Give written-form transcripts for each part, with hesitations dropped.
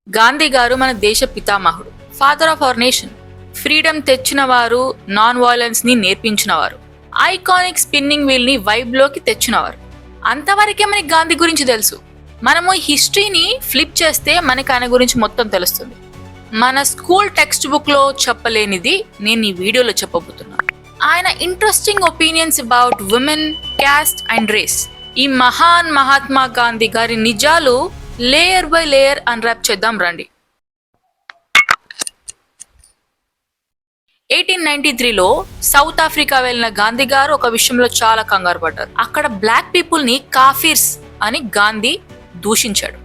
గాంధీ గారు మన దేశ పితామహుడు, father of our nation. Freedom తెచ్చిన వారు, నాన్ వైలెన్స్ ని నేర్పించినవారు, ఐకానిక్ స్పిన్నింగ్ వీల్ ని వైబ్ లోకి తెచ్చినవారు. అంతవరకే మనకి గాంధీ గురించి తెలుసు. మనము హిస్టరీని ఫ్లిప్ చేస్తే మనకి ఆయన గురించి మొత్తం తెలుస్తుంది. మన స్కూల్ టెక్స్ట్ బుక్ లో చెప్పలేనిది నేను ఈ వీడియోలో చెప్పబోతున్నాను. ఆయన interesting opinions about women, caste and race. ఈ మహాత్మా గాంధీ గారి నిజాలు లేయర్ బై లేయర్ అన్రాప్ చేద్దాం రండి. 1893లో సౌత్ ఆఫ్రికా వెళ్ళిన గాంధీ గారు ఒక విషయంలో చాలా కంగారు పడ్డారు. అక్కడ బ్లాక్ పీపుల్ ని కాఫీర్స్ అని గాంధీ దూషించాడు.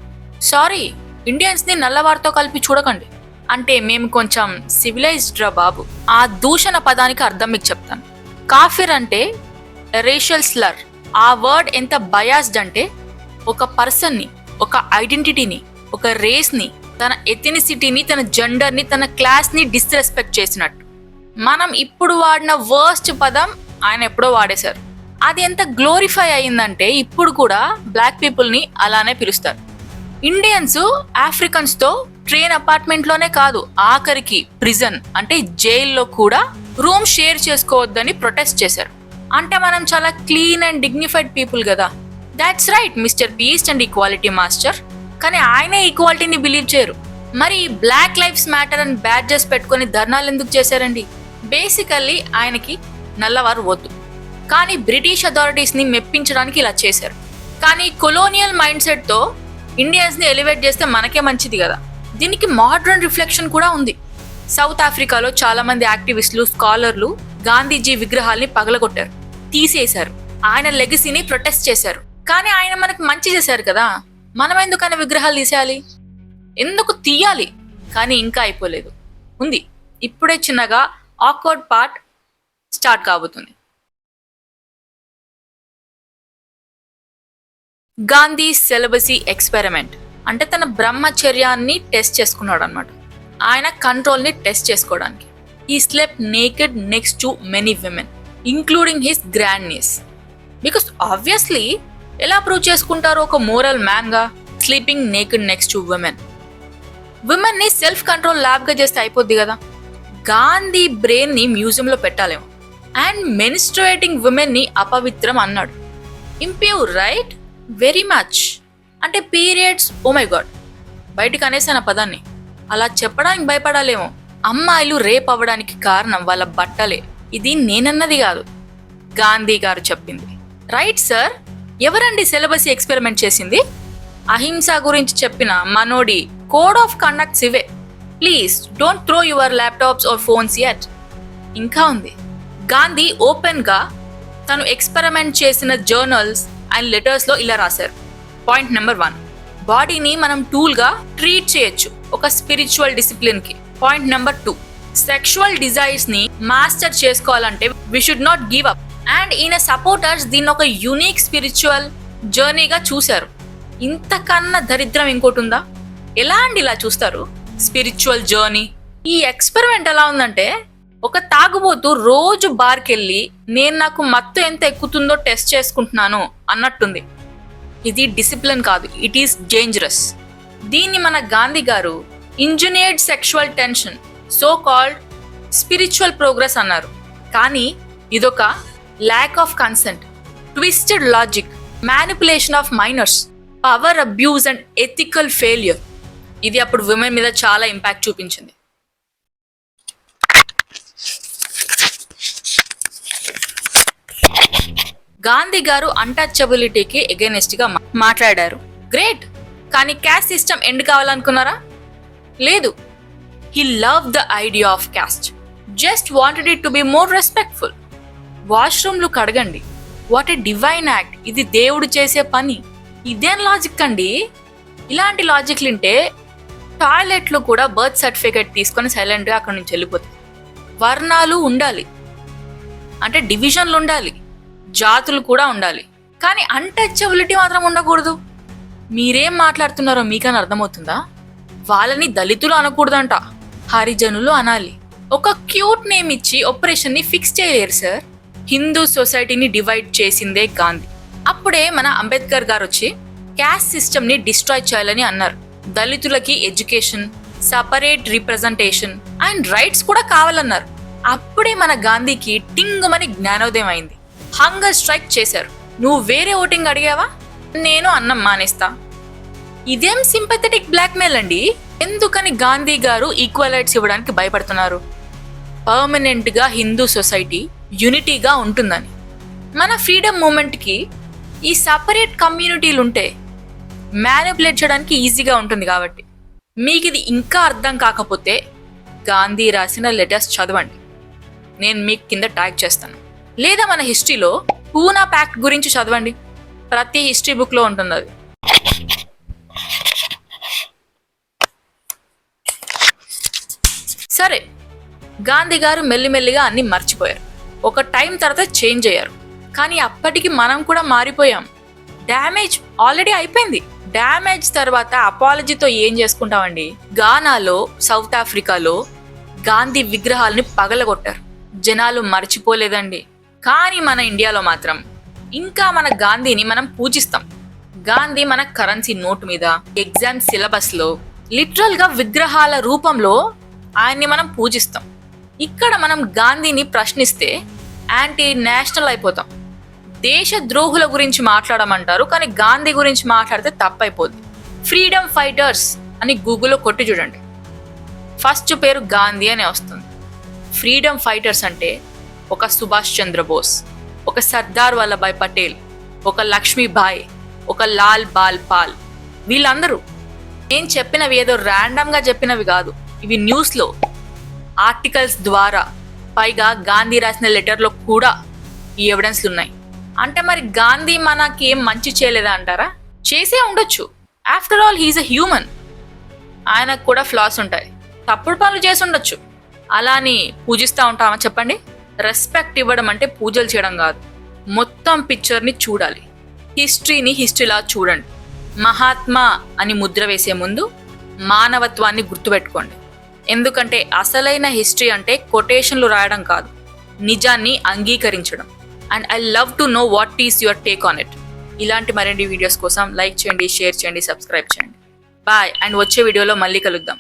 సారీ, ఇండియన్స్ ని నల్లవారితో కలిపి చూడకండి, అంటే మేము కొంచెం సివిలైజ్డ్ రా బాబు. ఆ దూషణ పదానికి అర్థం మీకు చెప్తాను. కాఫీర్ అంటే రేషియల్ స్లర్. ఆ వర్డ్ ఎంత బయాస్డ్ అంటే ఒక పర్సన్ ని, ఒక ఐడెంటిటీని, ఒక రేస్ ని, తన ఎథెనిసిటీని, తన జెండర్ ని, తన క్లాస్ ని డిస్రెస్పెక్ట్ చేసినట్టు. మనం ఇప్పుడు వాడిన వర్స్ట్ పదం ఆయన ఎప్పుడో వాడేశారు. అది ఎంత గ్లోరిఫై అయిందంటే ఇప్పుడు కూడా బ్లాక్ పీపుల్ ని అలానే పిలుస్తారు. ఇండియన్స్ ఆఫ్రికన్స్ తో ట్రైన్ అపార్ట్మెంట్ లోనే కాదు, ఆఖరికి ప్రిజన్ అంటే జైల్లో కూడా రూమ్ షేర్ చేసుకోవద్దని ప్రొటెస్ట్ చేశారు. అంటే మనం చాలా క్లీన్ అండ్ డిగ్నిఫైడ్ పీపుల్ కదా. That's right mister peace and equality master. కానీ ఆయనే ఈక్వాలిటీని బిలీవ్ చేయరు. మరి బ్లాక్ లైఫ్స్ మ్యాటర్ అని బ్యాడ్జెస్ పెట్టుకుని ధర్నాలు ఎందుకు చేశారండి? బేసికల్లీ ఆయనకి నల్లవారు వద్దు, కానీ బ్రిటిష్ అథారిటీస్ ని మెప్పించడానికి ఇలా చేశారు. కానీ కొలోనియల్ మైండ్ సెట్ తో ఇండియన్స్ ని ఎలివేట్ చేస్తే మనకే మంచిది కదా. దీనికి మోడర్న్ రిఫ్లెక్షన్ కూడా ఉంది. సౌత్ ఆఫ్రికాలో చాలా మంది యాక్టివిస్టులు, స్కాలర్లు గాంధీజీ విగ్రహాల్ని పగలగొట్టారు, తీసేశారు, ఆయన లెగసీని ప్రొటెస్ట్ చేశారు. కానీ ఆయన మనకు మంచి చేశారు కదా, మనం ఎందుకు ఆయన విగ్రహాలు తీసేయాలి? ఎందుకు తీయాలి? కానీ ఇంకా అయిపోలేదు, ఉంది. ఇప్పుడే చిన్నగా ఆక్వర్డ్ పార్ట్ స్టార్ట్ కాబోతుంది. గాంధీ సెలబసీ ఎక్స్పెరిమెంట్ అంటే తన బ్రహ్మచర్యాన్ని టెస్ట్ చేసుకున్నాడు అనమాట. ఆయన కంట్రోల్ ని టెస్ట్ చేసుకోవడానికి. ఈ slept naked next to many women including his grand nieces. Because obviously ఎలా ప్రూవ్ చేసుకుంటారో ఒక మోరల్ మ్యాన్ గా sleeping naked next to women. Women ని సెల్ఫ్ కంట్రోల్ ల్యాబ్ గా చేస్తే అయిపోద్ది కదా. గాంధీ బ్రెయిన్ ని మ్యూజియం లో పెట్టాలేమో. అండ్ మెన్స్ట్రుయేటింగ్ విమెన్ ని అపవిత్రం అన్నాడు. Impure right? Very much. అంటే పీరియడ్స్, ఓ మై గాడ్, బయటకు అనేసాను పదాన్ని. అలా చెప్పడానికి భయపడాలేమో. అమ్మాయిలు రేప్ అవ్వడానికి కారణం వాళ్ళ బట్టలే. ఇది నేనన్నది కాదు, గాంధీ గారు చెప్పింది. Right sir. ఎవరండి సిలబస్ ఎక్స్పెరిమెంట్ చేసింది? అహింస గురించి చెప్పిన మనోడి కోడ్ ఆఫ్ కండక్ట్స్ ఇవే. Please don't throw your laptops or phones yet. ఇంకా ఉంది. గాంధీ ఓపెన్ గా తను ఎక్స్పెరిమెంట్ చేసిన జర్నల్స్ అండ్ లెటర్స్ లో ఇలా రాశారు. పాయింట్ నెంబర్ 1, బాడీని మనం టూల్ గా ట్రీట్ చేయొచ్చు ఒక స్పిరిచువల్ డిసిప్లిన్ కి. పాయింట్ నెంబర్ 2, సెక్షువల్ డిజైర్స్ ని మాస్టర్ చేసుకోవాలంటే we should not give up. And ఈయన సపోర్టర్స్ దీన్ని ఒక యూనిక్ స్పిరిచువల్ జర్నీగా చూశారు. ఇంతకన్నా దరిద్రం ఇంకోటి ఉందా? ఎలా అండి ఇలా చూస్తారు స్పిరిచువల్ జర్నీ? ఈ ఎక్స్పెరిమెంట్ ఎలా ఉందంటే ఒక తాగుబోతూ రోజు బార్కెళ్ళి నేను నాకు మత్తు ఎంత ఎక్కుతుందో టెస్ట్ చేసుకుంటున్నాను అన్నట్టుంది. ఇది డిసిప్లిన్ కాదు, ఇట్ ఈస్ డేంజరస్. దీన్ని మన గాంధీ గారు engineered sexual tension, so called spiritual progress అన్నారు. కానీ ఇదొక lack of consent, twisted logic, manipulation of minors, power abuse and ethical failure. ఇది అప్పుడు విమెన్ మీద చాలా ఇంపాక్ట్ చూపించింది. గాంధీ గారు అన్టచబిలిటీకి ఎగైనెస్ట్ గా మాట్లాడారు. గ్రేట్. కానీ క్యాస్ట్ సిస్టమ్ ఎండ్ కావాలనుకున్నారా? లేదు. He love the idea of caste, just wanted it to be more respectful. వాష్రూమ్లు కడగండి, వాట్ ఏ డివైన్ యాక్ట్, ఇది దేవుడు చేసే పని. ఇదేం లాజిక్ అండి? ఇలాంటి లాజిక్లు వింటే టాయిలెట్లు కూడా బర్త్ సర్టిఫికేట్ తీసుకొని సైలెంట్గా అక్కడి నుంచి వెళ్ళిపోతాయి. వర్ణాలు ఉండాలి, అంటే డివిజన్లు ఉండాలి, జాతులు కూడా ఉండాలి, కానీ అన్టచబిలిటీ మాత్రం ఉండకూడదు. మీరేం మాట్లాడుతున్నారో మీకని అర్థమవుతుందా? వాళ్ళని దళితులు అనకూడదంట, హరిజనులు అనాలి. ఒక క్యూట్ నేమ్ ఇచ్చి ఆపరేషన్ ని ఫిక్స్ చేయలేరు సార్. హిందూ సొసైటీని డివైడ్ చేసిందే గాంధీ. అప్పుడే మన అంబేద్కర్ గారు వచ్చి క్యాస్ట్ సిస్టమ్ ని డిస్ట్రాయ్ చేయాలని అన్నారు. దళితులకి education, separate representation and rights కూడా కావాలన్నారు. అప్పుడే మన గాంధీకి టింగుమని జ్ఞానోదయం అయింది. హంగర్ స్ట్రైక్ చేశారు. నువ్వు వేరే ఓటింగ్ అడిగావా, నేను అన్నం మానేస్తా. ఇదేం సింపథెటిక్ బ్లాక్మెయిల్ అండి. ఎందుకని గాంధీ గారు ఈక్వల్ రైట్స్ ఇవ్వడానికి భయపడుతున్నారు? పర్మనెంట్ గా హిందూ సొసైటీ యూనిటీగా ఉంటుందని. మన ఫ్రీడమ్ మూమెంట్కి ఈ సపరేట్ కమ్యూనిటీలు ఉంటే మ్యానిపులేట్ చేయడానికి ఈజీగా ఉంటుంది కాబట్టి. మీకు ఇది ఇంకా అర్థం కాకపోతే గాంధీ రాసిన లెటర్స్ చదవండి, నేను మీకు కింద ట్యాగ్ చేస్తాను. లేదా మన హిస్టరీలో పూనా ప్యాక్ట్ గురించి చదవండి, ప్రతి హిస్టరీ బుక్లో ఉంటుంది అది. సరే, గాంధీ గారు మెల్లిమెల్లిగా అన్ని మర్చిపోయారు. ఒక టైం తర్వాత చేంజ్ అయ్యారు. కానీ అప్పటికి మనం కూడా మారిపోయాం. డ్యామేజ్ ఆల్రెడీ అయిపోయింది. డ్యామేజ్ తర్వాత అపాలజీతో ఏం చేసుకుంటామండి? గానాలో, సౌత్ ఆఫ్రికాలో గాంధీ విగ్రహాలని పగలగొట్టారు. జనాలు మర్చిపోలేదండి. కానీ మన ఇండియాలో మాత్రం ఇంకా మన గాంధీని మనం పూజిస్తాం. గాంధీ మన కరెన్సీ నోట్ మీద, ఎగ్జామ్ సిలబస్ లో లిటరల్ గా విగ్రహాల రూపంలో ఆయన్ని మనం పూజిస్తాం. ఇక్కడ మనం గాంధీని ప్రశ్నిస్తే యాంటీ నేషనల్ అయిపోతాం. దేశ ద్రోహుల గురించి మాట్లాడమంటారు, కానీ గాంధీ గురించి మాట్లాడితే తప్పైపోద్ది. ఫ్రీడమ్ ఫైటర్స్ అని గూగుల్లో కొట్టి చూడండి, ఫస్ట్ పేరు గాంధీ అనే వస్తుంది. ఫ్రీడమ్ ఫైటర్స్ అంటే ఒక సుభాష్ చంద్రబోస్, ఒక సర్దార్ వల్లభాయ్ పటేల్, ఒక లక్ష్మీబాయి, ఒక లాల్ బాల్ పాల్. వీళ్ళందరూ నేను చెప్పినవి ఏదో ర్యాండమ్గా చెప్పినవి కాదు. ఇవి న్యూస్లో ఆర్టికల్స్ ద్వారా, పైగా గాంధీ రాసిన లెటర్లో కూడా ఈ ఎవిడెన్స్లు ఉన్నాయి. అంటే మరి గాంధీ మనకి ఏం మంచి చేయలేదా అంటారా? చేసే ఉండొచ్చు. After all he's a human. ఆయనకు కూడా ఫ్లాస్ ఉంటాయి, తప్పుడు పనులు చేసి ఉండొచ్చు. అలా అని పూజిస్తూ ఉంటామా చెప్పండి? రెస్పెక్ట్ ఇవ్వడం అంటే పూజలు చేయడం కాదు, మొత్తం పిక్చర్ని చూడాలి. హిస్టరీని హిస్టరీలా చూడండి. మహాత్మా అని ముద్ర వేసే ముందు మానవత్వాన్ని గుర్తుపెట్టుకోండి. ఎందుకంటే అసలైన హిస్టరీ అంటే కొటేషన్లు రాయడం కాదు, నిజాన్ని అంగీకరించడం. And I love to know what is your take on it. ఇలాంటి మరిన్ని వీడియోస్ కోసం లైక్ చేయండి, షేర్ చేయండి, సబ్స్క్రైబ్ చేయండి. బాయ్. అండ్ వచ్చే వీడియోలో మళ్ళీ కలుద్దాం.